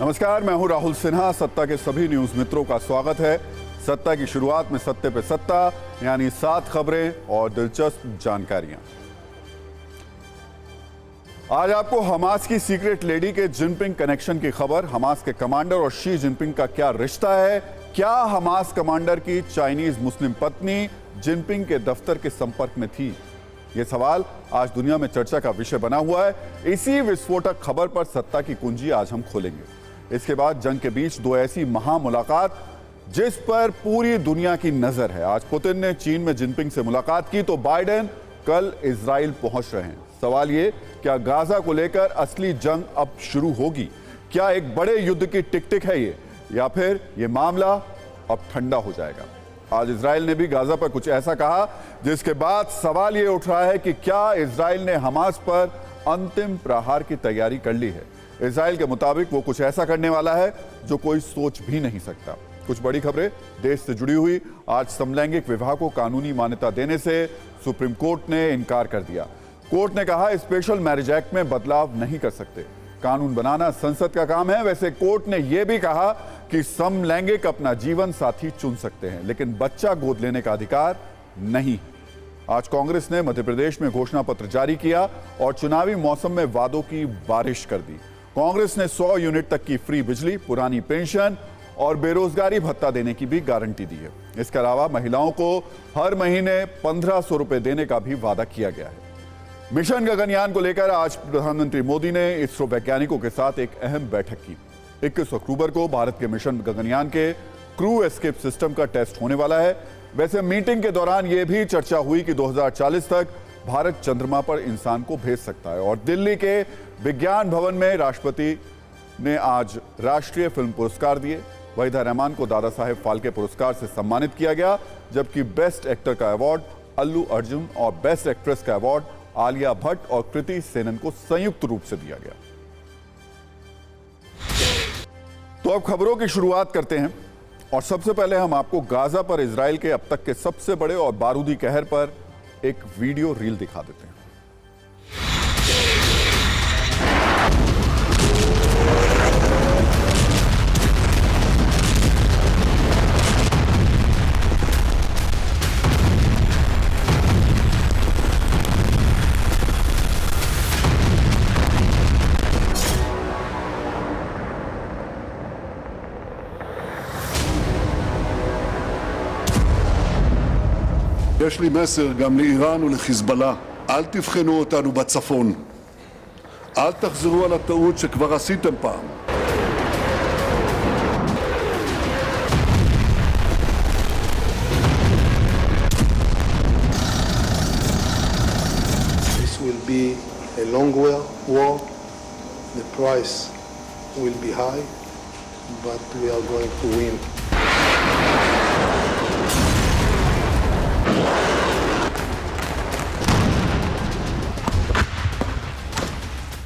नमस्कार, मैं हूं राहुल सिन्हा। सत्ता के सभी न्यूज मित्रों का स्वागत है। सत्ता की शुरुआत में सत्ते पे सत्ता, यानी 7 खबरें और दिलचस्प जानकारियां। आज आपको हमास की सीक्रेट लेडी के जिनपिंग कनेक्शन की खबर, हमास के कमांडर और शी जिनपिंग का क्या रिश्ता है, क्या हमास कमांडर की चाइनीज मुस्लिम पत्नी जिनपिंग के दफ्तर के संपर्क में थी? यह सवाल आज दुनिया में चर्चा का विषय बना हुआ है। इसी विस्फोटक खबर पर सत्ता की कुंजी आज हम खोलेंगे। इसके बाद जंग के बीच 2 ऐसी महामुलाकात जिस पर पूरी दुनिया की नजर है। आज पुतिन ने चीन में जिनपिंग से मुलाकात की तो बाइडेन कल इजराइल पहुंच रहे हैं। सवाल ये, क्या गाजा को लेकर असली जंग अब शुरू होगी? क्या एक बड़े युद्ध की टिक है ये, या फिर ये मामला अब ठंडा हो जाएगा? आज इजराइल ने भी गाजा पर कुछ ऐसा कहा जिसके बाद सवाल ये उठ रहा है कि क्या इजराइल ने हमास पर अंतिम प्रहार की तैयारी कर ली है? इजराइल के मुताबिक वो कुछ ऐसा करने वाला है जो कोई सोच भी नहीं सकता। कुछ बड़ी खबरें देश से जुड़ी हुई। आज समलैंगिक विवाह को कानूनी मान्यता देने से सुप्रीम कोर्ट ने इनकार कर दिया। कोर्ट ने कहा स्पेशल मैरिज एक्ट में बदलाव नहीं कर सकते, कानून बनाना संसद का काम है। वैसे कोर्ट ने यह भी कहा कि समलैंगिक अपना जीवन साथी चुन सकते हैं, लेकिन बच्चा गोद लेने का अधिकार नहीं। आज कांग्रेस ने मध्य प्रदेश में घोषणा पत्र जारी किया और चुनावी मौसम में वादों की बारिश कर दी। कांग्रेस ने 100 यूनिट तक की फ्री बिजली, पुरानी पेंशन और बेरोजगारी भत्ता देने की भी गारंटी दी है। इसके अलावा महिलाओं को हर महीने 1500 रुपए देने का भी वादा किया गया है। मिशन गगनयान को लेकर आज प्रधानमंत्री मोदी ने इसरो वैज्ञानिकों के साथ एक अहम बैठक की। 21 अक्टूबर को भारत के मिशन गगनयान के क्रू एस्केप सिस्टम का टेस्ट होने वाला है। वैसे मीटिंग के दौरान यह भी चर्चा हुई कि 2040 तक भारत चंद्रमा पर इंसान को भेज सकता है। और दिल्ली के विज्ञान भवन में राष्ट्रपति ने आज राष्ट्रीय फिल्म पुरस्कार दिए। वहीदा रहमान को दादा साहेब फाल्के पुरस्कार से सम्मानित किया गया, जबकि बेस्ट एक्टर का अवार्ड अल्लू अर्जुन और बेस्ट एक्ट्रेस का अवार्ड आलिया भट्ट और कृति सेनन को संयुक्त रूप से दिया गया। तो अब खबरों की शुरुआत करते हैं और सबसे पहले हम आपको गाजा पर इजराइल के अब तक के सबसे बड़े और बारूदी कहर पर एक वीडियो रील दिखा देते हैं। יש לי מסר גם לאיראן ולחיזבאללה, אל תבחנו אותנו בצפון. אל תחזרו על הטעות שכבר עשיתם פעם. This will be a long war. The price will be high, but we are going to win.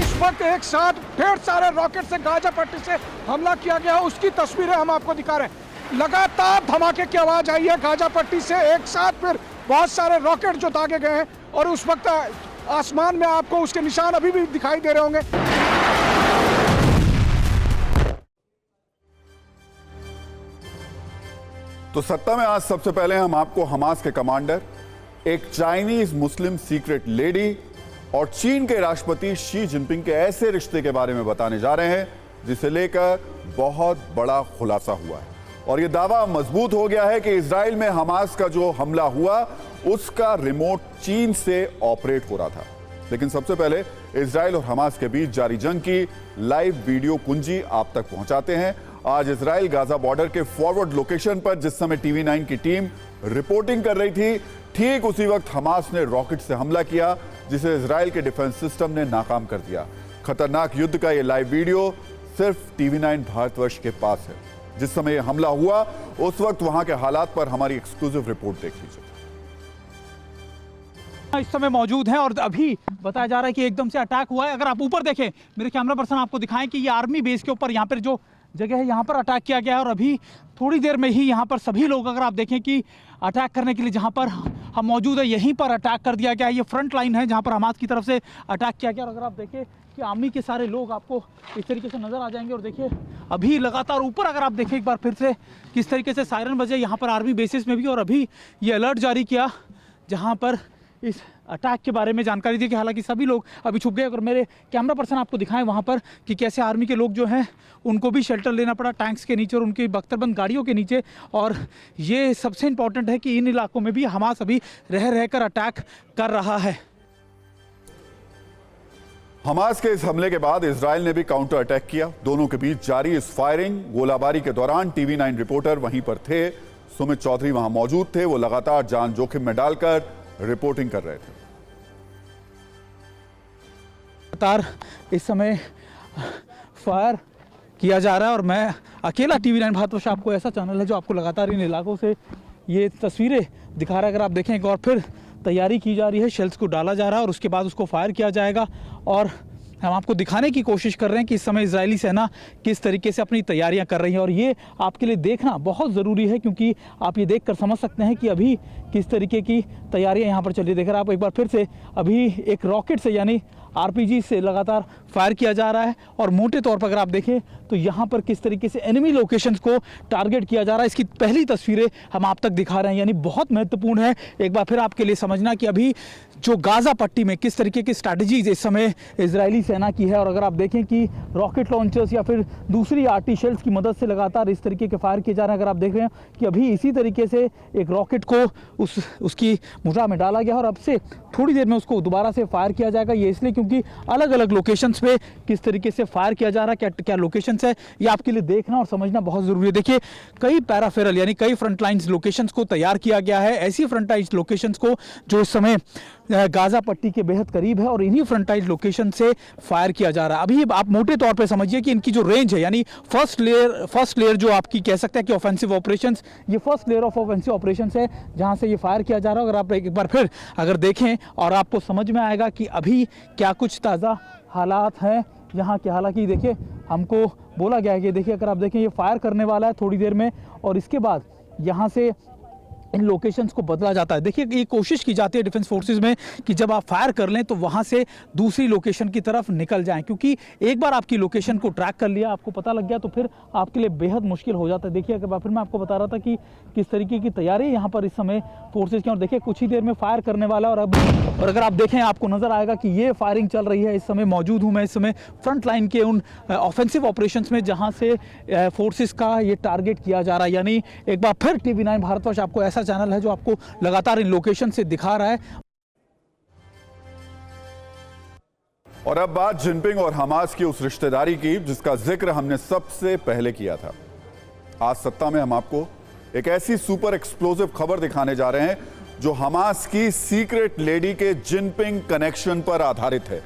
इस वक्त एक साथ ढेर सारे रॉकेट से गाजा पट्टी से हमला किया गया, उसकी तस्वीरें हम आपको दिखा रहे हैं। लगातार धमाके की आवाज आई है गाजा पट्टी से। एक साथ फिर बहुत सारे रॉकेट जो दागे गए हैं और उस वक्त आसमान में आपको उसके निशान अभी भी दिखाई दे रहे होंगे। तो सत्ता में आज सबसे पहले हम आपको हमास के कमांडर, एक चाइनीज मुस्लिम सीक्रेट लेडी और चीन के राष्ट्रपति शी जिनपिंग के ऐसे रिश्ते के बारे में बताने जा रहे हैं जिसे लेकर बहुत बड़ा खुलासा हुआ है। और यह दावा मजबूत हो गया है कि इजराइल में हमास का जो हमला हुआ उसका रिमोट चीन से ऑपरेट हो रहा था। लेकिन सबसे पहले इजराइल और हमास के बीच जारी जंग की लाइव वीडियो कुंजी आप तक पहुंचाते हैं। आज इजराइल गाजा बॉर्डर के फॉरवर्ड लोकेशन पर जिस समय टीवी 9 की टीम रिपोर्टिंग कर रही थी, ठीक उसी वक्त हमास ने रॉकेट से हमला किया जिसे इजराइल के डिफेंस सिस्टम ने नाकाम कर दिया। खतरनाक युद्ध का यह लाइव वीडियो सिर्फ टीवी 9 भारतवर्ष के पास है। जिस समय यह हमला हुआ उस वक्त वहां के हालात पर हमारी एक्सक्लूसिव रिपोर्ट देख लीजिए। इस समय मौजूद हैं और अभी बताया जा रहा है कि एकदम से अटैक हुआ है। अगर आप ऊपर देखें, मेरे कैमरा पर्सन आपको दिखाएं कि ये आर्मी बेस के ऊपर यहाँ पर जो जगह है यहाँ पर अटैक किया गया है और अभी थोड़ी देर में ही यहाँ पर सभी लोग, अगर आप देखें कि अटैक करने के लिए जहाँ पर हम मौजूद है यहीं पर अटैक कर दिया गया है। ये फ्रंट लाइन है जहाँ पर हमास की तरफ से अटैक किया गया और अगर आप देखें कि आर्मी के सारे लोग आपको इस तरीके से नज़र आ जाएंगे और देखिए अभी लगातार ऊपर अगर आप देखें एक बार फिर से किस तरीके से सायरन बजे यहाँ पर आर्मी बेसिस में भी और अभी ये अलर्ट जारी किया जहाँ पर इस अटैक के बारे में जानकारी दी कि हालांकि सभी लोग अभी छुप गए। अगर मेरे कैमरा पर्सन आपको दिखाएं वहाँ पर कि कैसे आर्मी के लोग जो हैं उनको भी शेल्टर लेना पड़ा टैंक्स के नीचे और उनकी बख्तरबंद गाड़ियों के नीचे। और ये सबसे इम्पॉर्टेंट है कि इन इलाकों में भी हमास अभी रह कर अटैक कर रहा है। हमास के इस हमले के बाद इजराइल ने भी काउंटर अटैक किया। दोनों के बीच जारी इस फायरिंग गोलाबारी के दौरान टीवी9 रिपोर्टर वहीं पर थे। सुमित चौधरी वहां मौजूद थे। वो लगातार जान जोखिम में डालकर रिपोर्टिंग कर रहे थे। लगातार इस समय फायर किया जा रहा है और मैं अकेला टीवी9 भारतवर्ष आपको ऐसा चैनल है जो आपको लगातार इन इलाकों से ये तस्वीरें दिखा रहा है। अगर आप देखें एक और फिर तैयारी की जा रही है, शेल्स को डाला जा रहा है और उसके बाद उसको फायर किया जाएगा और हम आपको दिखाने की कोशिश कर रहे हैं कि इस समय इजरायली सेना किस तरीके से अपनी तैयारियां कर रही है और ये आपके लिए देखना बहुत ज़रूरी है क्योंकि आप ये देखकर समझ सकते हैं कि अभी किस तरीके की तैयारियां यहाँ पर चल रही है। देखकर आप एक बार फिर से अभी एक रॉकेट से यानी आरपीजी से लगातार फायर किया जा रहा है और मोटे तौर पर अगर आप देखें तो यहाँ पर किस तरीके से एनिमी लोकेशंस को टारगेट किया जा रहा है इसकी पहली तस्वीरें हम आप तक दिखा रहे हैं। यानी बहुत महत्वपूर्ण है एक बार फिर आपके लिए समझना कि अभी जो गाज़ा पट्टी में किस तरीके की स्ट्रैटेजीज इस समय इजरायली सेना की है। और अगर आप देखें कि रॉकेट लॉन्चर्स या फिर दूसरी आर्टी शेल्स की मदद से लगातार इस तरीके के फायर किए जा रहे हैं। अगर आप देख रहे हैं कि अभी इसी तरीके से एक रॉकेट को उसकी मुठा में डाला गया और अब से थोड़ी देर में उसको दोबारा से फायर किया जाएगा। ये इसलिए क्योंकि अलग अलग लोकेशंस पे किस तरीके से फायर किया जा रहा है, क्या लोकेशंस है, ये आपके लिए देखना और समझना बहुत ज़रूरी है। देखिए कई पैराफेरल यानी कई फ्रंट लाइन्स लोकेशंस को तैयार किया गया है, ऐसी फ्रंट लाइन्स लोकेशंस को जो इस समय गाज़ा पट्टी के बेहद करीब है और इन्हीं फ्रंट लाइन लोकेशन से फायर किया जा रहा है। अभी आप मोटे तौर पे समझिए कि इनकी जो रेंज है यानी फर्स्ट लेयर जो आपकी कह सकते हैं कि ऑफेंसिव ऑपरेशंस, ये first layer of offensive operations है जहां से ये फायर किया जा रहा है। अगर आप एक बार फिर अगर देखें और आपको समझ में आएगा कि अभी क्या कुछ ताज़ा हालात हैं यहाँ के। हालांकि देखिए हमको बोला गया है कि देखिए अगर आप देखें ये फायर करने वाला है थोड़ी देर में और इसके बाद यहाँ से इन लोकेशंस को बदला जाता है। देखिए ये कोशिश की जाती है डिफेंस फोर्सेस में कि जब आप फायर कर लें तो वहाँ से दूसरी लोकेशन की तरफ निकल जाएं क्योंकि एक बार आपकी लोकेशन को ट्रैक कर लिया, आपको पता लग गया तो फिर आपके लिए बेहद मुश्किल हो जाता है। देखिए अगर फिर मैं आपको बता रहा था कि किस तरीके की तैयारी यहाँ पर इस समय फोर्सेज की और देखिए कुछ ही देर में फायर करने वाला और अगर आप देखें आपको नज़र आएगा कि ये फायरिंग चल रही है। इस समय मौजूद हूँ मैं इस समय फ्रंट लाइन के उन ऑफेंसिव ऑपरेशंस में जहाँ से फोर्सेस का ये टारगेट किया जा रहा है। यानी एक बार फिर टीवी9 भारतवर्ष आपको ऐसा चैनल है जो आपको लगातार इन लोकेशन से दिखा रहा है। और अब बात जिनपिंग और हमास की उस रिश्तेदारी की जिसका जिक्र हमने सबसे पहले किया था। आज सत्ता में हम आपको एक ऐसी सुपर एक्सप्लोसिव खबर दिखाने जा रहे हैं जो हमास की सीक्रेट लेडी के जिनपिंग कनेक्शन पर आधारित है।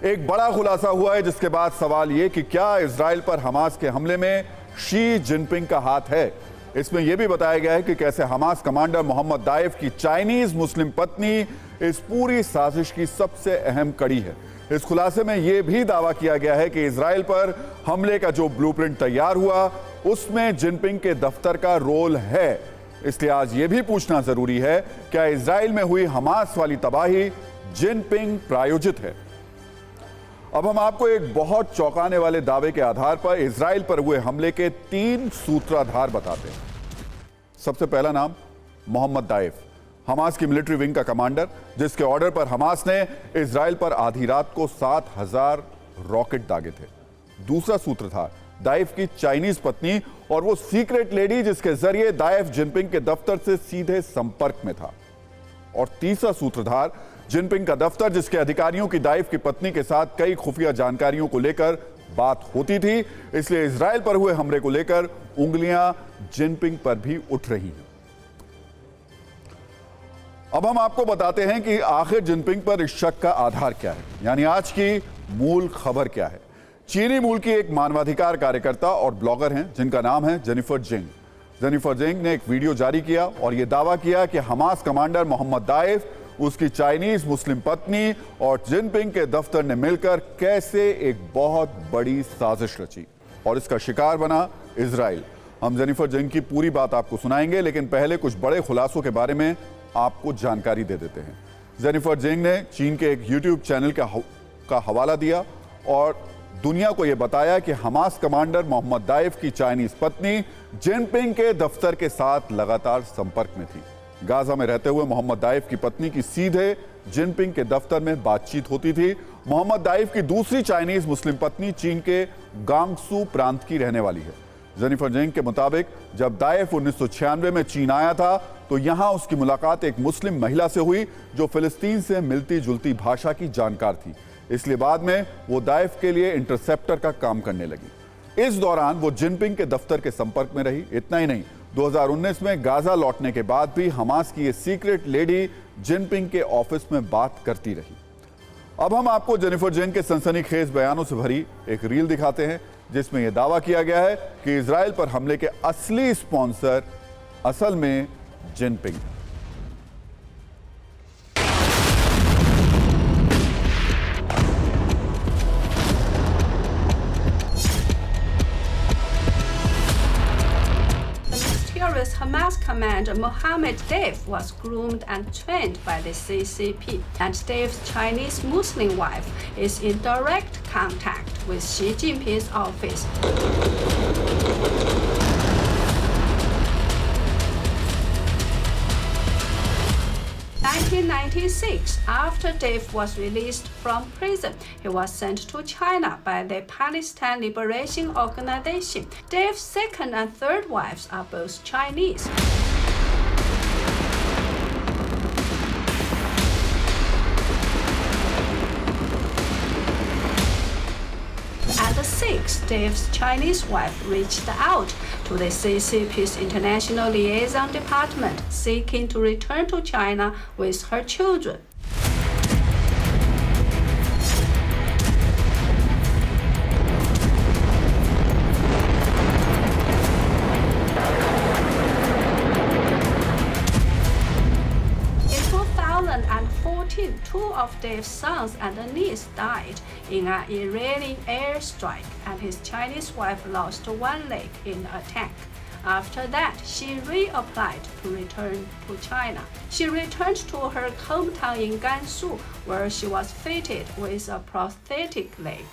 एक बड़ा खुलासा हुआ है जिसके बाद सवाल यह कि क्या इजराइल पर हमास के हमले में शी जिनपिंग का हाथ है। इसमें यह भी बताया गया है कि कैसे हमास कमांडर मोहम्मद दाइफ की चाइनीज मुस्लिम पत्नी इस पूरी साजिश की सबसे अहम कड़ी है। इस खुलासे में यह भी दावा किया गया है कि इजराइल पर हमले का जो ब्लूप्रिंट तैयार हुआ उसमें जिनपिंग के दफ्तर का रोल है। इसलिए आज यह भी पूछना जरूरी है, क्या इजराइल में हुई हमास वाली तबाही जिनपिंग प्रायोजित है। अब हम आपको एक बहुत चौंकाने वाले दावे के आधार पर इजराइल पर हुए हमले के 3 सूत्रधार बताते हैं। सबसे पहला नाम मोहम्मद दाइफ, हमास की मिलिट्री विंग का कमांडर, जिसके ऑर्डर पर हमास ने इजराइल पर आधी रात को 7000 रॉकेट दागे थे। दूसरा सूत्रधार दाइफ की चाइनीज पत्नी और वो सीक्रेट लेडी जिसके जरिए दाइफ जिनपिंग के दफ्तर से सीधे संपर्क में था। और तीसरा सूत्रधार जिनपिंग का दफ्तर जिसके अधिकारियों की दाइफ की पत्नी के साथ कई खुफिया जानकारियों को लेकर बात होती थी। इसलिए इजराइल पर हुए हमले को लेकर उंगलियां जिनपिंग पर भी उठ रही हैं। अब हम आपको बताते हैं कि आखिर जिनपिंग पर इस शक का आधार क्या है, यानी आज की मूल खबर क्या है। चीनी मूल की एक मानवाधिकार कार्यकर्ता और ब्लॉगर हैं जिनका नाम है जेनिफर जिंग ने एक वीडियो जारी किया और यह दावा किया कि हमास कमांडर मोहम्मद दाइफ उसकी चाइनीज मुस्लिम पत्नी और जिनपिंग के दफ्तर ने मिलकर कैसे एक बहुत बड़ी साजिश रची और इसका शिकार बना इजराइल। हम जेनिफर जिंग की पूरी बात आपको सुनाएंगे, लेकिन पहले कुछ बड़े खुलासों के बारे में आपको जानकारी दे देते हैं। जेनिफर जिंग ने चीन के एक यूट्यूब चैनल का हवाला दिया और दुनिया को यह बताया कि हमास कमांडर मोहम्मद दाइफ की चाइनीज पत्नी जिनपिंग के दफ्तर के साथ लगातार संपर्क में थी। गाजा में रहते हुए मोहम्मद दाइफ की पत्नी की सीधे जिनपिंग के दफ्तर में बातचीत होती थी। मोहम्मद दाइफ की दूसरी चाइनीज मुस्लिम पत्नी चीन के गांगसू प्रांत की रहने वाली है। जेनिफर जिंग के मुताबिक जब दाइफ 1996 में चीन आया था तो यहां उसकी मुलाकात एक मुस्लिम महिला से हुई जो फिलिस्तीन से मिलती जुलती भाषा की जानकार थी, इसलिए बाद में वो दाइफ के लिए इंटरसेप्टर का काम करने लगी। इस दौरान वो जिनपिंग के दफ्तर के संपर्क में रही। इतना ही नहीं, 2019 में गाजा लौटने के बाद भी हमास की ये सीक्रेट लेडी जिनपिंग के ऑफिस में बात करती रही। अब हम आपको जेनिफर जिंग के सनसनीखेज बयानों से भरी एक रील दिखाते हैं जिसमें यह दावा किया गया है कि इजराइल पर हमले के असली स्पॉन्सर असल में Jinping. Hamas commander Mohammed Deif was groomed and trained by the CCP, and Deif's Chinese Muslim wife is in direct contact with Xi Jinping's office. In 1996, after Deif was released from prison, he was sent to China by the Palestine Liberation Organization. Deif's second and third wives are both Chinese. At the sixth, Deif's Chinese wife reached out to the CCP's International Liaison Department, seeking to return to China with her children. In 2014, two of Deif's sons and a niece died in an Iranian airstrike, and his Chinese wife lost one leg in the attack. After that, she reapplied to return to China. She returned to her hometown in Gansu, where she was fitted with a prosthetic leg.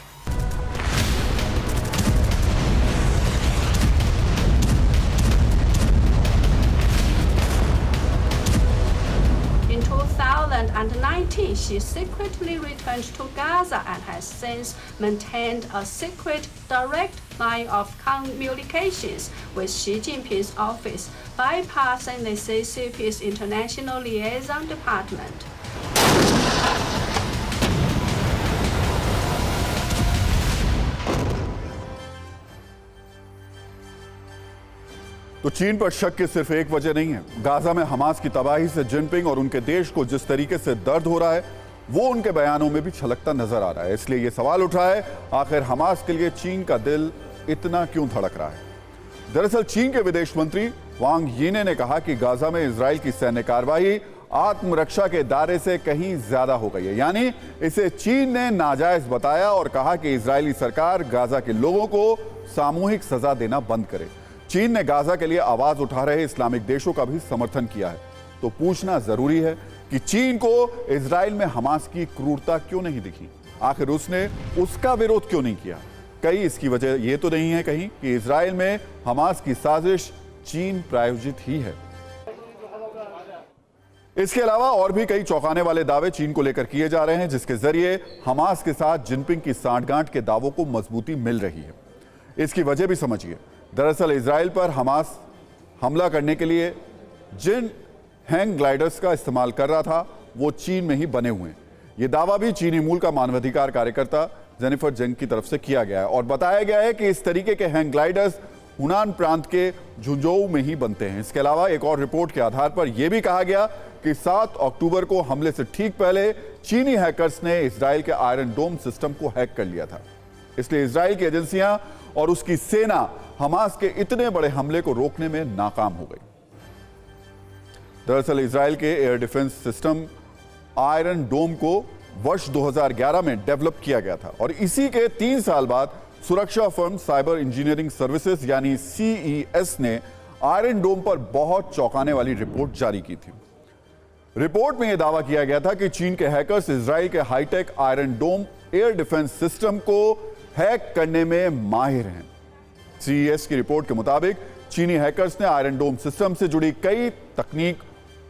In 2019, she secretly returned to Gaza and has since maintained a secret direct line of communications with Xi Jinping's office, bypassing the CCP's International Liaison Department. तो चीन पर शक की सिर्फ एक वजह नहीं है। गाजा में हमास की तबाही से जिनपिंग और उनके देश को जिस तरीके से दर्द हो रहा है वो उनके बयानों में भी छलकता नजर आ रहा है। इसलिए यह सवाल उठ रहा है, आखिर हमास के लिए चीन का दिल इतना क्यों धड़क रहा है। दरअसल चीन के विदेश मंत्री वांग यी ने कहा कि गाजा में इजराइल की सैन्य कार्रवाई आत्मरक्षा के दायरे से कहीं ज्यादा हो गई है, यानी इसे चीन ने नाजायज बताया और कहा कि इजरायली सरकार गाजा के लोगों को सामूहिक सजा देना बंद करे। चीन ने गाजा के लिए आवाज उठा रहे इस्लामिक देशों का भी समर्थन किया है। तो पूछना जरूरी है कि चीन को इजराइल में हमास की क्रूरता क्यों नहीं दिखी, आखिर उसने उसका विरोध क्यों नहीं किया। कहीं इसकी वजह यह तो नहीं है कहीं कि इजराइल में हमास की साजिश चीन प्रायोजित ही है। इसके अलावा और भी कई चौंकाने वाले दावे चीन को लेकर किए जा रहे हैं, जिसके जरिए हमास के साथ जिनपिंग की सांठगांठ के दावों को मजबूती मिल रही है। इसकी वजह भी समझिए। दरअसल इजराइल पर हमास हमला करने के लिए जिन हैंग ग्लाइडर्स का इस्तेमाल कर रहा था वो चीन में ही बने हुए हैं। यह दावा भी चीनी मूल का मानवाधिकार कार्यकर्ता जेनिफर जिंग की तरफ से किया गया है और बताया गया है कि इस तरीके के हैंग ग्लाइडर्स हुनान प्रांत के झुंझोऊ में ही बनते हैं। इसके अलावा एक और रिपोर्ट के आधार पर यह भी कहा गया कि 7 अक्टूबर को हमले से ठीक पहले चीनी हैकर्स ने इजराइल के आयरन डोम सिस्टम को हैक कर लिया था। इसलिए इजराइल की एजेंसियां और उसकी सेना हमास के इतने बड़े हमले को रोकने में नाकाम हो गई। दरअसल इजराइल के एयर डिफेंस सिस्टम आयरन डोम को वर्ष 2011 में डेवलप किया गया था और इसी के 3 साल बाद सुरक्षा फर्म साइबर इंजीनियरिंग सर्विसेज यानी CES ने आयरन डोम पर बहुत चौंकाने वाली रिपोर्ट जारी की थी। रिपोर्ट में यह दावा किया गया था कि चीन के हैकर्स इजराइल के हाईटेक आयरन डोम एयर डिफेंस सिस्टम को हैक करने में माहिर हैं। CES की रिपोर्ट के मुताबिक चीनी हैकर्स ने आयरन डोम सिस्टम से जुड़ी कई तकनीक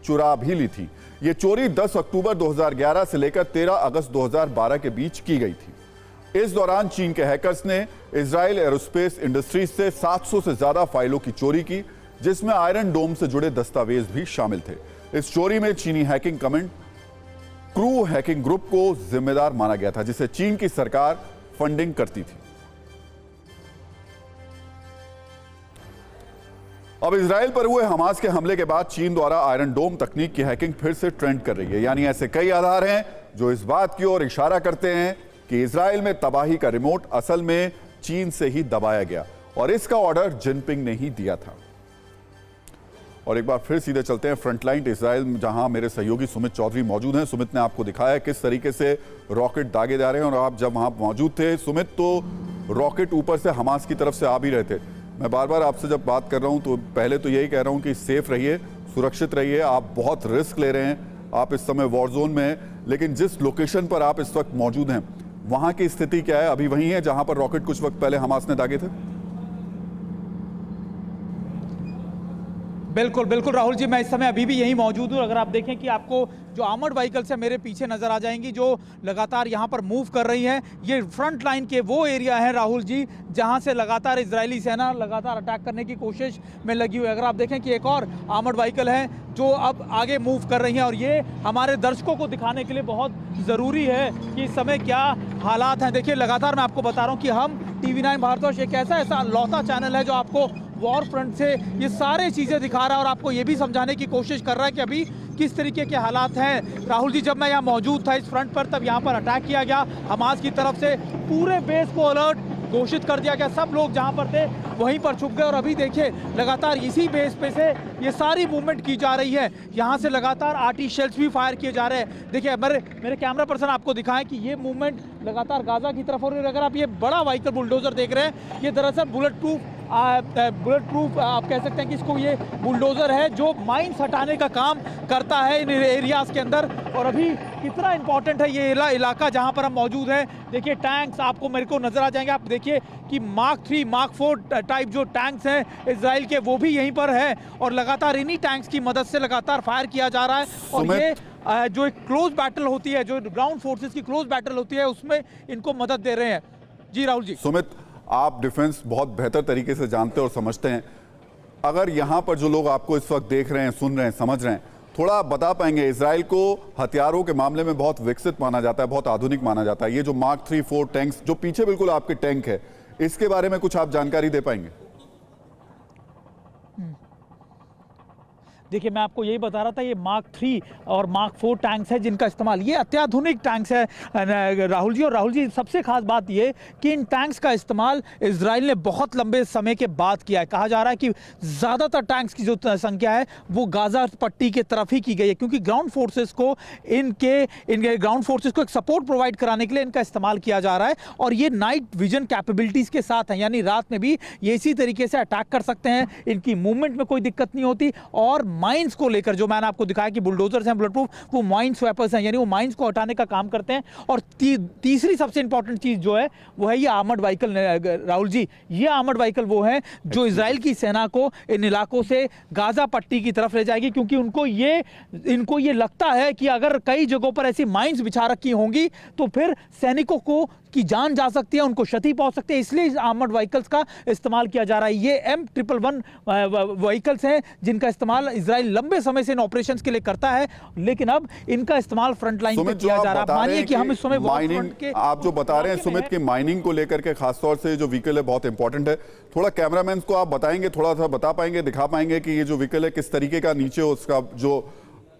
चुरा भी ली थी। यह चोरी 10 अक्टूबर 2011 से लेकर 13 अगस्त 2012 के बीच की गई थी। इस दौरान चीन के हैकर्स ने इजराइल एरोस्पेस इंडस्ट्रीज से 700 से ज्यादा फाइलों की चोरी की, जिसमें आयरन डोम से जुड़े दस्तावेज भी शामिल थे। इस चोरी में चीनी hacking command crew hacking group को जिम्मेदार माना गया था, जिसे चीन की सरकार फंडिंग करती थी। अब इजराइल पर हुए हमास के हमले के बाद चीन द्वारा आयरन डोम तकनीक की हैकिंग फिर से ट्रेंड कर रही है। यानी ऐसे कई आधार हैं जो इस बात की ओर इशारा करते हैं कि इजराइल में तबाही का रिमोट असल में चीन से ही दबाया गया और इसका ऑर्डर जिनपिंग ने ही दिया था। और एक बार फिर सीधे चलते हैं फ्रंटलाइन इजराइल, जहां मेरे सहयोगी सुमित चौधरी मौजूद हैं। सुमित ने आपको दिखाया किस तरीके से रॉकेट दागे जा रहे हैं और आप जब वहां मौजूद थे सुमित, तो रॉकेट ऊपर से हमास की तरफ से आ भी रहे थे। मैं बार बार आपसे जब बात कर रहा हूं तो पहले तो यही कह रहा हूं कि सेफ रहिए, सुरक्षित रहिए। आप बहुत रिस्क ले रहे हैं, आप इस समय वॉर जोन में हैं, लेकिन जिस लोकेशन पर आप इस वक्त मौजूद हैं वहां की स्थिति क्या है? अभी वही है जहां पर रॉकेट कुछ वक्त पहले हमास ने दागे थे? बिल्कुल बिल्कुल राहुल जी, मैं इस समय अभी भी यहीं मौजूद हूँ। अगर आप देखें कि आपको जो आर्मर्ड व्हीकल्स है मेरे पीछे नजर आ जाएंगी, जो लगातार यहाँ पर मूव कर रही हैं। ये फ्रंट लाइन के वो एरिया है राहुल जी, जहाँ से लगातार इजरायली सेना लगातार अटैक करने की कोशिश में लगी हुई है। अगर आप देखें कि एक और आर्मर्ड व्हीकल है जो अब आगे मूव कर रही हैं और ये हमारे दर्शकों को दिखाने के लिए बहुत ज़रूरी है कि इस समय क्या हालात हैं। देखिए लगातार मैं आपको बता रहा हूँ कि हम TV9 भारतवर्ष एक ऐसा लौता चैनल है जो आपको वॉर फ्रंट से ये सारे चीज़ें दिखा रहा है और आपको ये भी समझाने की कोशिश कर रहा है कि अभी किस तरीके के हालात हैं। राहुल जी, जब मैं यहाँ मौजूद था इस फ्रंट पर, तब यहाँ पर अटैक किया गया हमास की तरफ से। पूरे बेस को अलर्ट घोषित कर दिया गया, सब लोग जहाँ पर थे वहीं पर छुप गए और अभी देखिए लगातार इसी बेस पे से ये सारी मूवमेंट की जा रही है। यहाँ से लगातार आर्टी शेल्स भी फायर किए जा रहे हैं। देखिए मेरे कैमरा पर्सन आपको दिखाएं कि ये मूवमेंट लगातार गाजा की तरफ हो रही है। अगर आप ये बड़ा व्हीकल बुलडोजर देख रहे हैं, ये दरअसल बुलेट प्रूफ आप कह सकते हैं कि इसको ये बुलडोजर है जो माइंस हटाने का काम करता है इन एरियाज के अंदर। और अभी कितना इंपॉर्टेंट है ये इलाका जहां पर हम मौजूद हैं। देखिए टैंक्स आपको मेरे को नजर आ जाएंगे। आप देखिए कि Mark 3 Mark 4 टाइप जो टैंक्स हैं इजराइल के, वो भी यहीं पर है और लगातार इन्हीं टैंक्स की मदद से लगातार फायर किया जा रहा है। और ये जो एक क्लोज बैटल होती है, जो ग्राउंड फोर्सेस की क्लोज बैटल होती है, उसमें इनको मदद दे रहे हैं। जी राहुल जी। सुमित, आप डिफेंस बहुत बेहतर तरीके से जानते और समझते हैं। अगर यहाँ पर जो लोग आपको इस वक्त देख रहे हैं, सुन रहे हैं, समझ रहे हैं, थोड़ा बता पाएंगे? इजराइल को हथियारों के मामले में बहुत विकसित माना जाता है, बहुत आधुनिक माना जाता है। ये जो Mark 3 4 टैंक्स जो पीछे बिल्कुल आपके टैंक है, इसके बारे में कुछ आप जानकारी दे पाएंगे? देखिए मैं आपको यही बता रहा था, ये Mark 3 और Mark 4 टैंक्स है जिनका इस्तेमाल, ये अत्याधुनिक टैंक्स है राहुल जी। और राहुल जी, सबसे खास बात ये कि इन टैंक्स का इस्तेमाल इजराइल ने बहुत लंबे समय के बाद किया है। कहा जा रहा है कि ज़्यादातर टैंक्स की जो संख्या है वो गाजा पट्टी के तरफ ही की गई है, क्योंकि ग्राउंड फोर्सेस को इनके ग्राउंड फोर्सेस को एक सपोर्ट प्रोवाइड कराने के लिए इनका इस्तेमाल किया जा रहा है। और ये नाइट विजन कैपेबिलिटीज़ के साथ है, यानी रात में भी ये इसी तरीके से अटैक कर सकते हैं। इनकी मूवमेंट में कोई दिक्कत नहीं होती। और माइंस को लेकर जो मैंने आपको दिखाया कि बुलडोजर्स हैं बुलेट प्रूफ, वो माइन स्वैपर्स हैं, यानी वो माइंस को हटाने का काम करते हैं। और तीसरी सबसे इंपॉर्टेंट चीज जो है वो है ये आर्मर्ड व्हीकल। राहुल जी, ये आर्मर्ड व्हीकल वो है जो इजराइल की सेना को इन इलाकों से गाजा पट्टी की तरफ ले जाएगी, क्योंकि इनको ये लगता है कि अगर कई जगहों पर ऐसी माइंस बिछा रखी होंगी तो फिर सैनिकों की जान जा सकती है, उनको क्षति पहुंच सकती है। इसलिए इस आर्मर्ड व्हीकल्स का इस्तेमाल किया जा रहा है। ये M111 व्हीकल्स हैं जिनका इस्तेमाल इजराइल लंबे समय से इन ऑपरेशंस के लिए करता है, लेकिन अब इनका इस्तेमाल फ्रंट लाइन पे किया जा रहा है। मानिए कि हम इस समय माइनिंग, आप जो बता रहे हैं सुमित की माइनिंग को लेकर के खासतौर से जो व्हीकल है बहुत इंपॉर्टेंट है। थोड़ा कैमरामैन को आप बताएंगे, थोड़ा सा बता पाएंगे, दिखा पाएंगे कि ये जो व्हीकल है किस तरीके का, नीचे उसका जो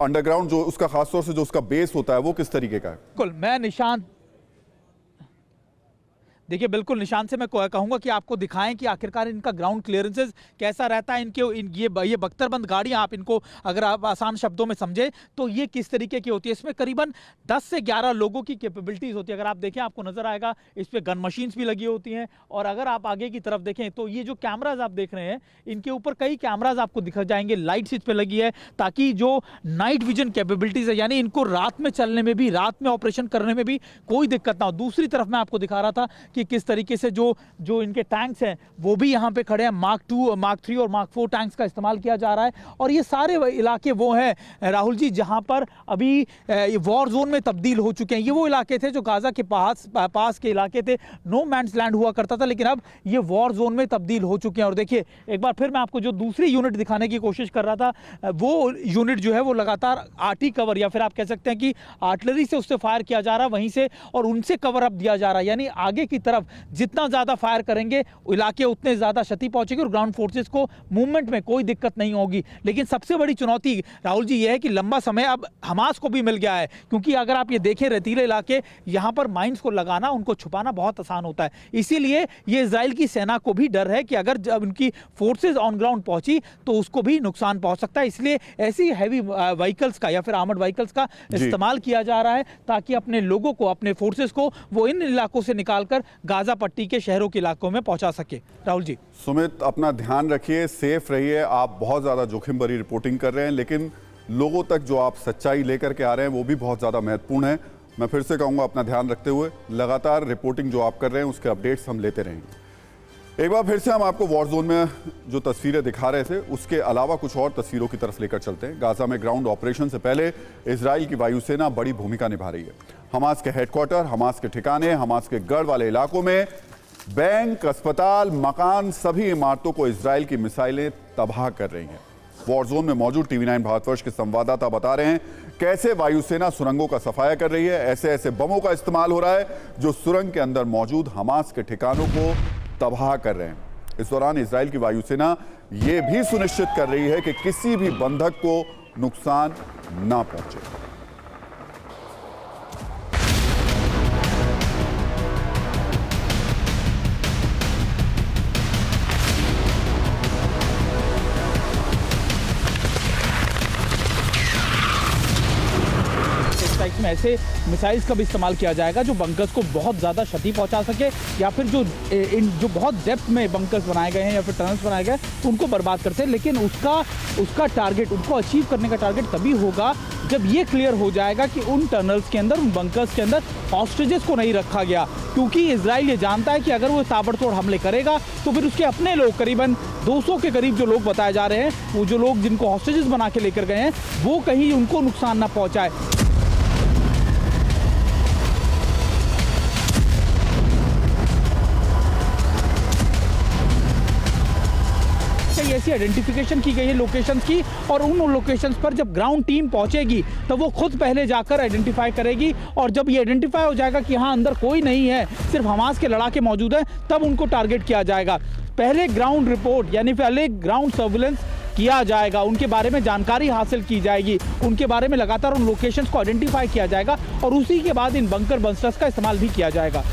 अंडरग्राउंड जो उसका खासतौर से जो उसका बेस होता है वो किस तरीके का है? बिल्कुल, मैं निशान देखिए बिल्कुल निशान से मैं कहूंगा कि आपको दिखाएं कि आखिरकार इनका ग्राउंड क्लियरेंसेस कैसा रहता है। ये बख्तरबंद गाड़ियां, आप इनको अगर आप आसान शब्दों में समझे तो ये किस तरीके की होती है। इसमें करीबन 10 से 11 लोगों की कैपेबिलिटीज होती है। अगर आप देखें आपको नजर आएगा इस पे गन मशीन्स भी लगी होती हैं। और अगर आप आगे की तरफ देखें तो ये जो कैमराज आप देख रहे हैं, इनके ऊपर कई कैमराज आपको दिखा जाएंगे, लाइट्स इस पे लगी है ताकि जो नाइट विजन कैपेबिलिटीज है, यानी इनको रात में चलने में भी, रात में ऑपरेशन करने में भी कोई दिक्कत ना हो। दूसरी तरफ मैं आपको दिखा रहा था कि किस तरीके से जो इनके टैंक्स हैं वो भी यहाँ पे खड़े हैं। मार्क 2, मार्क 3 और मार्क 4 टैंक्स का इस्तेमाल किया जा रहा है। और ये सारे इलाके वो हैं राहुल जी जहाँ पर अभी वॉर जोन में तब्दील हो चुके हैं। ये वो इलाके थे जो गाजा के पास के इलाके थे, नो मैन्स लैंड हुआ करता था, लेकिन अब ये वॉर जोन में तब्दील हो चुके हैं। और देखिए एक बार फिर मैं आपको जो दूसरी यूनिट दिखाने की कोशिश कर रहा था, वो यूनिट जो है वो लगातार आर्टी कवर या फिर आप कह सकते हैं कि आर्टिलरी से उससे फायर किया जा रहा है वहीं से, और उनसे कवर अप दिया जा रहा है। यानी आगे की तरफ जितना ज्यादा फायर करेंगे इलाके उतने ज्यादा क्षति पहुंचेगी और ग्राउंड फोर्सेस को मूवमेंट में कोई दिक्कत नहीं होगी। लेकिन सबसे बड़ी चुनौती राहुल जी यह है कि लंबा समय अब हमास को भी मिल गया है, क्योंकि अगर आप ये देखें रेतीले इलाके, यहां पर माइंस को लगाना, उनको छुपाना बहुत आसान होता है। इसीलिए ये इजराइल की सेना को भी डर है कि अगर जब उनकी फोर्सेज ऑन ग्राउंड पहुंची तो उसको भी नुकसान पहुंच सकता है। इसलिए ऐसी हैवी व्हीकल्स का या फिर आर्मर्ड व्हीकल्स का इस्तेमाल किया जा रहा है ताकि अपने लोगों को, अपने फोर्सेस को वो इन इलाकों से निकालकर गाजा पट्टी के शहरों के इलाकों में पहुंचा सके। राहुल जी। सुमित, अपना ध्यान रखिए, सेफ रहिए। आप बहुत ज्यादा जोखिम भरी रिपोर्टिंग कर रहे हैं, लेकिन लोगों तक जो आप सच्चाई लेकर के आ रहे हैं वो भी बहुत ज्यादा महत्वपूर्ण है। मैं फिर से कहूंगा अपना ध्यान रखते हुए लगातार रिपोर्टिंग जो आप कर रहे हैं उसके अपडेट्स हम लेते रहेंगे। एक बार फिर से हम आपको वॉर जोन में जो तस्वीरें दिखा रहे थे उसके अलावा कुछ और तस्वीरों की तरफ लेकर चलते हैं। गाजा में ग्राउंड ऑपरेशन से पहले इजराइल की वायुसेना बड़ी भूमिका निभा रही है। हमास के हेडक्वार्टर, हमास के ठिकाने, हमास के गढ़ वाले इलाकों में बैंक, अस्पताल, मकान, सभी इमारतों को इजराइल की मिसाइलें तबाह कर रही हैं। वॉर जोन में मौजूद TV9 भारतवर्ष के संवाददाता बता रहे हैं कैसे वायुसेना सुरंगों का सफाया कर रही है। ऐसे ऐसे बमों का इस्तेमाल हो रहा है जो सुरंग के अंदर मौजूद हमास के ठिकानों को तबाह कर रहे हैं। इस दौरान इजराइल की वायुसेना यह भी सुनिश्चित कर रही है कि किसी भी बंधक को नुकसान ना पहुंचे। में ऐसे मिसाइल्स का भी इस्तेमाल किया जाएगा जो बंकर्स को बहुत ज़्यादा क्षति पहुंचा सके, या फिर जो बहुत डेप्थ में बंकर्स बनाए गए हैं या फिर टनल्स बनाए गए उनको बर्बाद करते हैं। लेकिन उसका टारगेट, उनको अचीव करने का टारगेट तभी होगा जब ये क्लियर हो जाएगा कि उन टनल्स के अंदर, उन बंकर्स के अंदर हॉस्टेजेस को नहीं रखा गया। क्योंकि इजराइल ये जानता है कि अगर वो ताबड़तोड़ हमले करेगा तो फिर उसके अपने लोग, करीबन 200 के करीब जो लोग बताए जा रहे हैं, वो जो लोग जिनको हॉस्टेजेस बना के लेकर गए हैं, वो कहीं उनको नुकसान ना पहुंचाए। ऐसी आइडेंटिफिकेशन की गई है लोकेशंस की, और उन लोकेशंस पर जब ग्राउंड टीम पहुंचेगी तो वो खुद पहले जाकर आइडेंटिफाई करेगी, और जब ये आइडेंटिफाई हो जाएगा कि हाँ अंदर कोई नहीं है, सिर्फ हमास के लड़ाके मौजूद हैं, तब उनको टारगेट किया जाएगा। पहले ग्राउंड रिपोर्ट यानी पहले ग्राउंड सर्विलेंस किया जाएगा, उनके बारे में जानकारी हासिल की जाएगी, उनके बारे में लगातार उन लोकेशंस को आइडेंटिफाई किया जाएगा, और उसी के बाद इन बंकर बस्टर्स का इस्तेमाल भी किया जाएगा।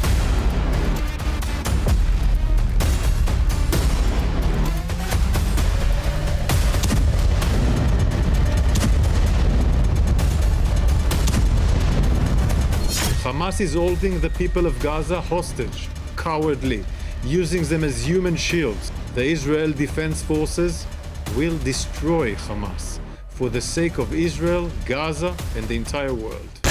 Hamas is holding the people of Gaza hostage, cowardly, using them as human shields. The Israel Defense Forces will destroy Hamas for the sake of Israel, Gaza, and the entire world.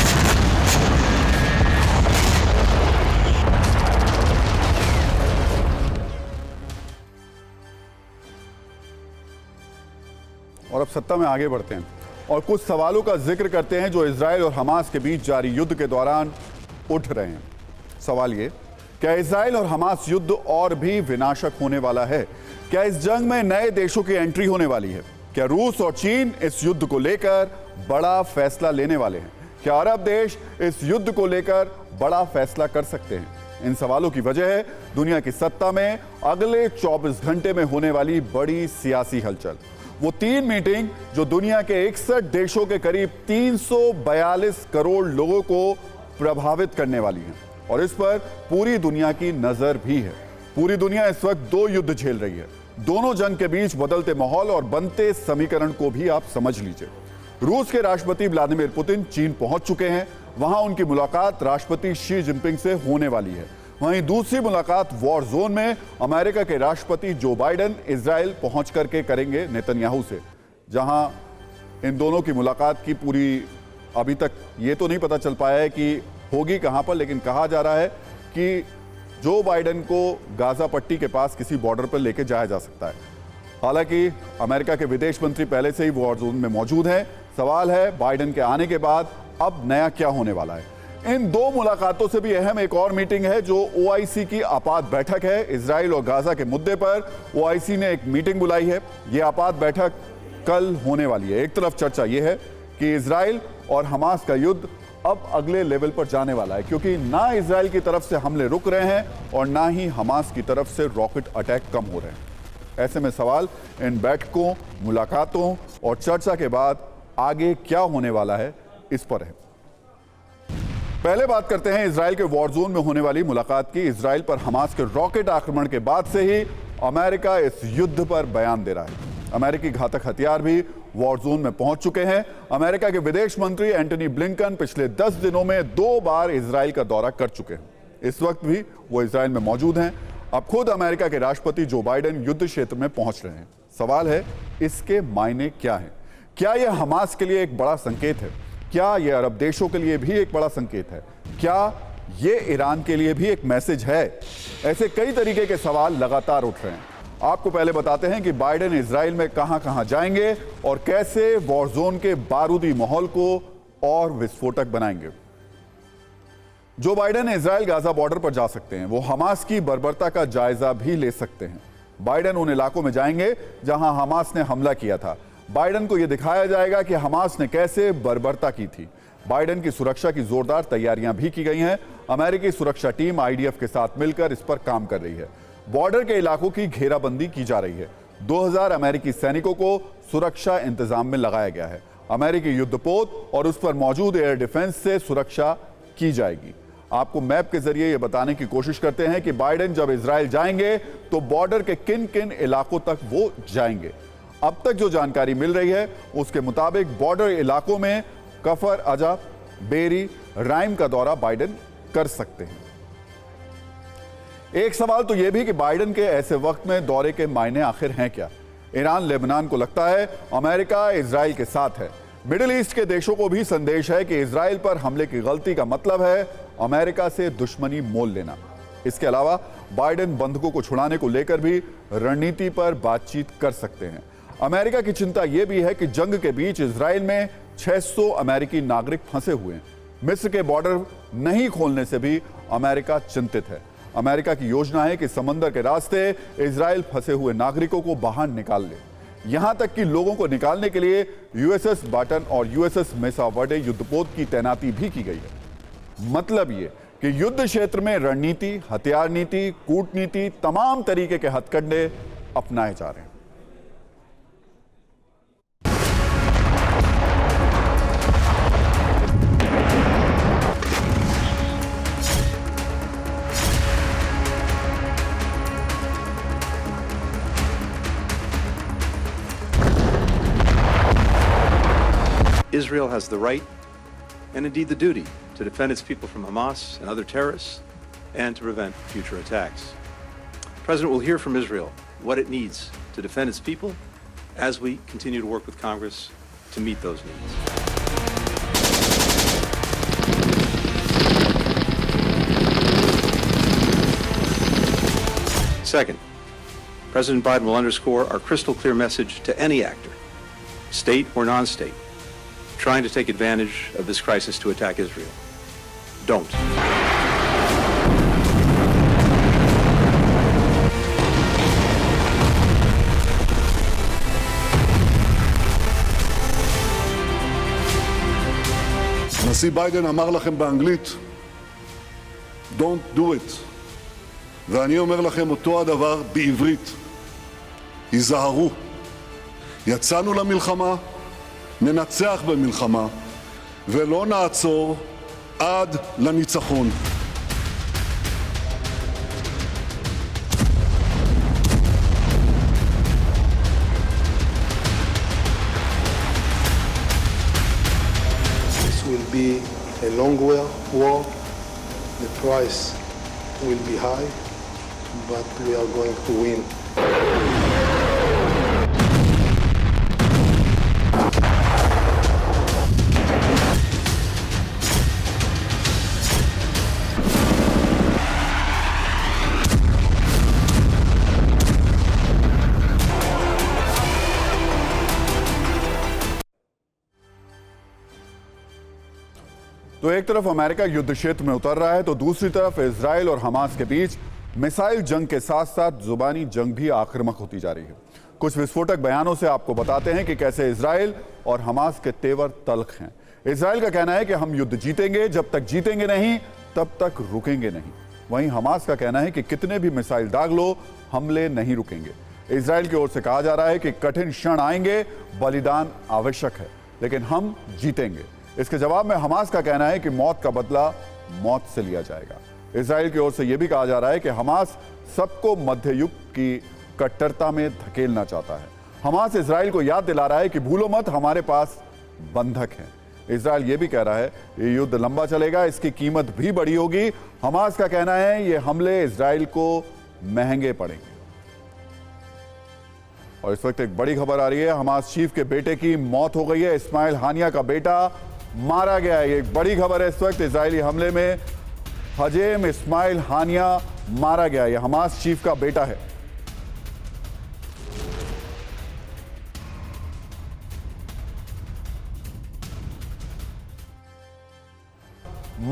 और अब सत्ता में आगे बढ़ते हैं और कुछ सवालों का जिक्र करते हैं जो इजराइल और हमास के बीच जारी युद्ध के दौरान उठ रहे हैं। सवाल ये, क्या इजराइल और हमास युद्ध और भी विनाशक होने वाला है? क्या इस जंग में नए देशों की एंट्री होने वाली है? क्या रूस और चीन इस युद्ध को लेकर बड़ा फैसला लेने वाले हैं? क्या अरब देश इस युद्ध को लेकर बड़ा फैसला कर सकते हैं? इन सवालों की वजह है दुनिया की सत्ता में अगले 24 घंटे में होने वाली बड़ी सियासी हलचल। वो 3 मीटिंग जो दुनिया के 61 देशों के करीब 342 करोड़ लोगों को प्रभावित करने वाली हैं। और इस पर पूरी दुनिया की नजर भी है। पूरी दुनिया इस वक्त दो युद्ध झेल रही है। दोनों जंग के बीच बदलते माहौल और बनते समीकरण को भी आप समझ लीजिए। रूस के राष्ट्रपति व्लादिमीर पुतिन चीन पहुंच चुके हैं। वहां उनकी मुलाकात राष्ट्रपति शी जिनपिंग से होने वाली है। वहीं दूसरी मुलाकात वॉर जोन में अमेरिका के राष्ट्रपति जो बाइडेन इजराइल पहुंच करके करेंगे नेतन्याहू से, जहां इन दोनों की मुलाकात की पूरी अभी तक ये तो नहीं पता चल पाया है कि होगी कहां पर, लेकिन कहा जा रहा है कि जो बाइडेन को गाजा पट्टी के पास किसी बॉर्डर पर लेके जाया जा सकता है। हालांकि अमेरिका के विदेश मंत्री पहले से ही वॉर जोन में मौजूद हैं। सवाल है बाइडेन के आने के बाद अब नया क्या होने वाला है। इन दो मुलाकातों से भी अहम एक और मीटिंग है जो ओआईसी की आपात बैठक है। इजराइल और गाजा के मुद्दे पर ओआईसी ने एक मीटिंग बुलाई है। यह आपात बैठक कल होने वाली है। एक तरफ चर्चा यह है कि इजराइल और हमास का युद्ध अब अगले लेवल पर जाने वाला है, क्योंकि ना इजराइल की तरफ से हमले रुक रहे हैं और ना ही हमास की तरफ से रॉकेट अटैक कम हो रहे हैं। ऐसे में सवाल इन बैठकों, मुलाकातों और चर्चा के बाद आगे क्या होने वाला है इस पर है। पहले बात करते हैं इजराइल के वॉर जोन में होने वाली मुलाकात की। इजराइल पर हमास के रॉकेट आक्रमण के बाद से ही अमेरिका इस युद्ध पर बयान दे रहा है। अमेरिकी घातक हथियार भी वॉर जोन में पहुंच चुके हैं। अमेरिका के विदेश मंत्री एंटनी ब्लिंकन पिछले 10 दिनों में 2 बार इजराइल का दौरा कर चुके हैं। इस वक्त भी वो इजराइल में मौजूद हैं। अब खुद अमेरिका के राष्ट्रपति जो बाइडेन युद्ध क्षेत्र में पहुंच रहे हैं। सवाल है इसके मायने क्या हैं? क्या यह हमास के लिए एक बड़ा संकेत है? क्या यह अरब देशों के लिए भी एक बड़ा संकेत है? क्या यह ईरान के लिए भी एक मैसेज है? ऐसे कई तरीके के सवाल लगातार उठ रहे हैं। आपको पहले बताते हैं कि बाइडेन इजराइल में कहां-कहां जाएंगे और कैसे वॉर जोन के बारूदी माहौल को और विस्फोटक बनाएंगे। Joe Biden Israel Gaza border पर जा सकते हैं, वो हमास की बर्बरता का जायजा भी ले सकते हैं। बाइडेन उन इलाकों में जाएंगे जहां हमास ने हमला किया था। बाइडेन को यह दिखाया जाएगा कि हमास ने कैसे बर्बरता की थी। बाइडेन की सुरक्षा की जोरदार तैयारियां भी की गई हैं। अमेरिकी सुरक्षा टीम आईडीएफ के साथ मिलकर इस पर काम कर रही है। बॉर्डर के इलाकों की घेराबंदी की जा रही है। 2000 अमेरिकी सैनिकों को सुरक्षा इंतजाम में लगाया गया है। अमेरिकी युद्धपोत और उस पर मौजूद एयर डिफेंस से सुरक्षा की जाएगी। आपको मैप के जरिए यह बताने की कोशिश करते हैं कि बाइडेन जब इजराइल जाएंगे तो बॉर्डर के किन किन इलाकों तक वो जाएंगे। अब तक जो जानकारी मिल रही है उसके मुताबिक बॉर्डर इलाकों में कफर अजा, बेरी, राइम का दौरा बाइडेन कर सकते हैं। एक सवाल तो यह भी कि बाइडेन के ऐसे वक्त में दौरे के मायने आखिर हैं क्या? ईरान लेबनान को लगता है अमेरिका इजराइल के साथ है। मिडिल ईस्ट के देशों को भी संदेश है कि इजराइल पर हमले की गलती का मतलब है अमेरिका से दुश्मनी मोल लेना। इसके अलावा बाइडेन बंधकों को छुड़ाने को लेकर भी रणनीति पर बातचीत कर सकते हैं। अमेरिका की चिंता यह भी है कि जंग के बीच इजराइल में 600 अमेरिकी नागरिक फंसे हुए हैं। मिस्र के बॉर्डर नहीं खोलने से भी अमेरिका चिंतित है। अमेरिका की योजना है कि समंदर के रास्ते इजराइल फंसे हुए नागरिकों को बाहर निकाल ले। यहां तक कि लोगों को निकालने के लिए यूएसएस बाटन और यूएसएस मेसा वर्डे युद्धपोत की तैनाती भी की गई है। मतलब ये कि युद्ध क्षेत्र में रणनीति, हथियार नीति, कूटनीति, तमाम तरीके के हथकंडे अपनाए जा रहे हैं। Israel has the right and indeed the duty to defend its people from Hamas and other terrorists and to prevent future attacks. The President will hear from Israel what it needs to defend its people as we continue to work with Congress to meet those needs. Second, President Biden will underscore our crystal clear message to any actor, state or non-state, trying to take advantage of this crisis to attack Israel. Don't. הנשיא ביידן אמר לכם באנגלית, Don't do it. ואני אומר לכם אותו הדבר בעברית. היזהרו. יצאנו למלחמה, ננצח במלחמה, ולא נעצור עד לניצחון. a long war. The price will be high, but we are going to win. तो एक तरफ America युद्ध क्षेत्र में उतर रहा है तो दूसरी तरफ इजराइल और हमास के बीच मिसाइल जंग के साथ साथ जुबानी जंग भी आक्रामक होती जा रही है। कुछ विस्फोटक बयानों से आपको बताते हैं कि कैसे इजराइल और हमास के तेवर तल्ख हैं। इजराइल का कहना है कि हम युद्ध जीतेंगे, जब तक जीतेंगे नहीं तब तक रुकेंगे नहीं। वहीं हमास का कहना है कि कितने भी मिसाइल दाग लो, हमले नहीं रुकेंगे। इजराइल की ओर से कहा जा रहा है कि कठिन क्षण आएंगे, बलिदान आवश्यक है, लेकिन हम जीतेंगे। इसके जवाब में हमास का कहना है कि मौत का बदला मौत से लिया जाएगा। इजराइल की ओर से यह भी कहा जा रहा है कि हमास सबको मध्य युग की कट्टरता में धकेलना चाहता है। हमास इजराइल को याद दिला रहा है कि भूलो मत, हमारे पास बंधक हैं। इजराइल यह भी कह रहा है ये युद्ध लंबा चलेगा, इसकी कीमत भी बड़ी होगी। हमास का कहना है ये हमले इजराइल को महंगे पड़ेंगे। और इस वक्त एक बड़ी खबर आ रही है, हमास चीफ के बेटे की मौत हो गई है। इस्माइल हानिया का बेटा मारा गया है। ये एक बड़ी खबर है। इस वक्त इजरायली हमले में हजेम इस्माइल हानिया मारा गया। यह हमास चीफ का बेटा है।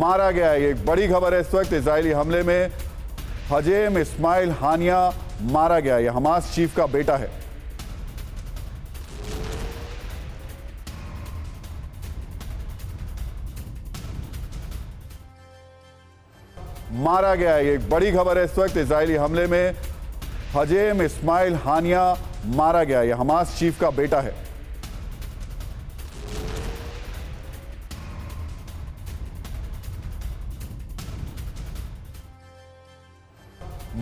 मारा गया है। ये एक बड़ी खबर है। इस वक्त इजरायली हमले में हजेम इस्माइल हानिया मारा गया। यह हमास चीफ का बेटा है। मारा गया है। ये एक बड़ी खबर है। इस वक्त इजरायली हमले में हजेम इस्माइल हानिया मारा गया। यह हमास चीफ का बेटा है।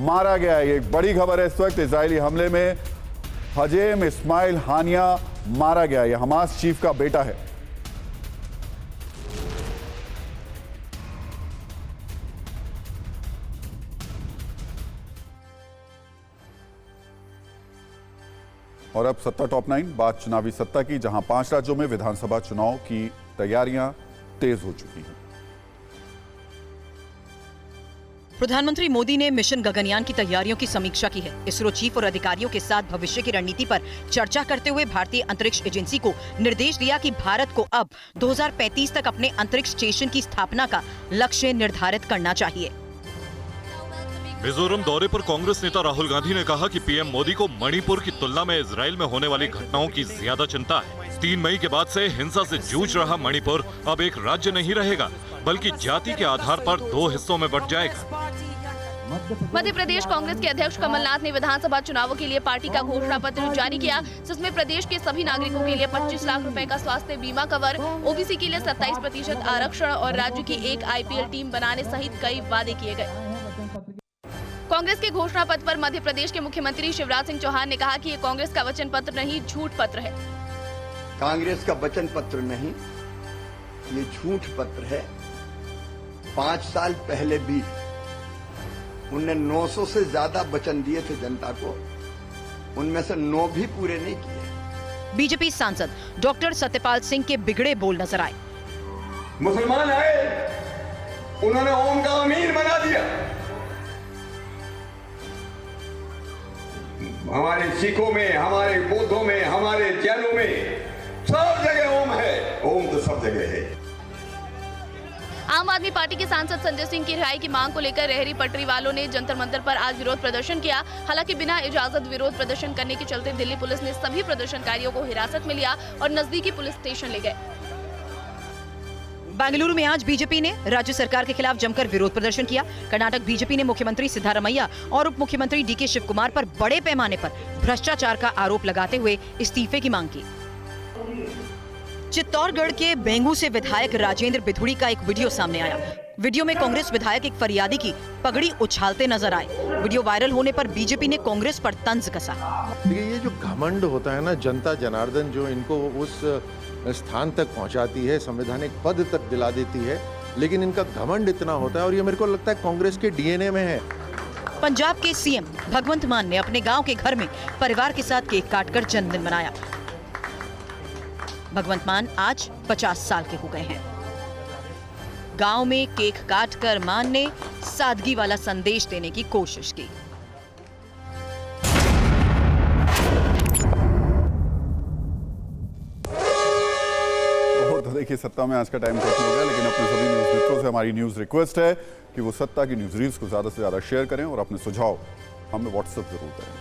मारा गया है। ये एक बड़ी खबर है। इस वक्त इजरायली हमले में हजेम इस्माइल हानिया मारा गया। यह हमास चीफ का बेटा है। और अब सत्ता टॉप 9, बात चुनावी सत्ता की, जहां 5 राज्यों में विधानसभा चुनाव की तैयारियां तेज हो चुकी हैं। प्रधानमंत्री मोदी ने मिशन गगनयान की तैयारियों की समीक्षा की है। इसरो चीफ और अधिकारियों के साथ भविष्य की रणनीति पर चर्चा करते हुए भारतीय अंतरिक्ष एजेंसी को निर्देश दिया कि भारत को अब 2035 तक अपने अंतरिक्ष स्टेशन की स्थापना का लक्ष्य निर्धारित करना चाहिए। मिजोरम दौरे पर कांग्रेस नेता राहुल गांधी ने कहा कि पीएम मोदी को मणिपुर की तुलना में इजराइल में होने वाली घटनाओं की ज्यादा चिंता है। 3 मई के बाद से हिंसा से जूझ रहा मणिपुर अब एक राज्य नहीं रहेगा, बल्कि जाति के आधार पर 2 हिस्सों में बंट जाएगा। मध्य प्रदेश कांग्रेस के अध्यक्ष कमलनाथ ने विधानसभा चुनावों के लिए पार्टी का घोषणा पत्र जारी किया, जिसमें प्रदेश के सभी नागरिकों के लिए 25 लाख रुपए का स्वास्थ्य बीमा कवर, ओबीसी के लिए 27% आरक्षण और राज्य की एक IPL टीम बनाने सहित कई वादे किए गए। कांग्रेस के घोषणा पत्र पर मध्य प्रदेश के मुख्यमंत्री शिवराज सिंह चौहान ने कहा कि ये कांग्रेस का वचन पत्र नहीं, झूठ पत्र है। कांग्रेस का वचन पत्र नहीं, ये झूठ पत्र है। 5 साल पहले भी उनने 900 से ज्यादा वचन दिए थे जनता को, उनमें से 9 भी पूरे नहीं किए। बीजेपी सांसद डॉक्टर सत्यपाल सिंह के बिगड़े बोल नजर आए। मुसलमान आए, उन्होंने ओम का अमीर बना दिया। हमारे सिखों में, हमारे बौद्धों में, हमारे जैनों में सब जगह ओम है। ओम तो सब जगह है। आम आदमी पार्टी के सांसद संजय सिंह की रिहाई की मांग को लेकर रेहड़ी पटरी वालों ने जंतर मंतर पर आज विरोध प्रदर्शन किया। हालांकि बिना इजाजत विरोध प्रदर्शन करने के चलते दिल्ली पुलिस ने सभी प्रदर्शनकारियों को हिरासत में लिया और नजदीकी पुलिस स्टेशन ले गए। बेंगलुरु में आज बीजेपी ने राज्य सरकार के खिलाफ जमकर विरोध प्रदर्शन किया। कर्नाटक बीजेपी ने मुख्यमंत्री सिद्धारमैया और उप मुख्यमंत्री DK शिवकुमार पर बड़े पैमाने पर भ्रष्टाचार का आरोप लगाते हुए इस्तीफे की मांग की। चित्तौड़गढ़ के बेंगू से विधायक राजेंद्र बिधुड़ी का एक वीडियो सामने आया। वीडियो में कांग्रेस विधायक एक फरियादी की पगड़ी उछालते नजर आए। वीडियो वायरल होने पर बीजेपी ने कांग्रेस पर तंज कसा। ये जो घमंड होता है ना, जनता जनार्दन जो इनको उस स्थान तक पहुंचाती है, संवैधानिक पद तक दिला देती है, लेकिन इनका घमंड इतना होता है और ये मेरे को लगता है कांग्रेस के डीएनए में है। पंजाब के सीएम भगवंत मान ने अपने गांव के घर में परिवार के साथ केक काटकर जन्मदिन मनाया। भगवंत मान आज 50 साल के हो गए हैं। गांव में केक काटकर मान ने सादगी वाला संदेश देने की कोशिश की। तो देखिए, सत्ता में आज का टाइम खत्म हो गया, लेकिन अपने सभी न्यूज मित्रों से हमारी न्यूज रिक्वेस्ट है कि वो सत्ता की न्यूज रील्स को ज्यादा से ज्यादा शेयर करें और अपने सुझाव हमें व्हाट्सएप जरूर करें।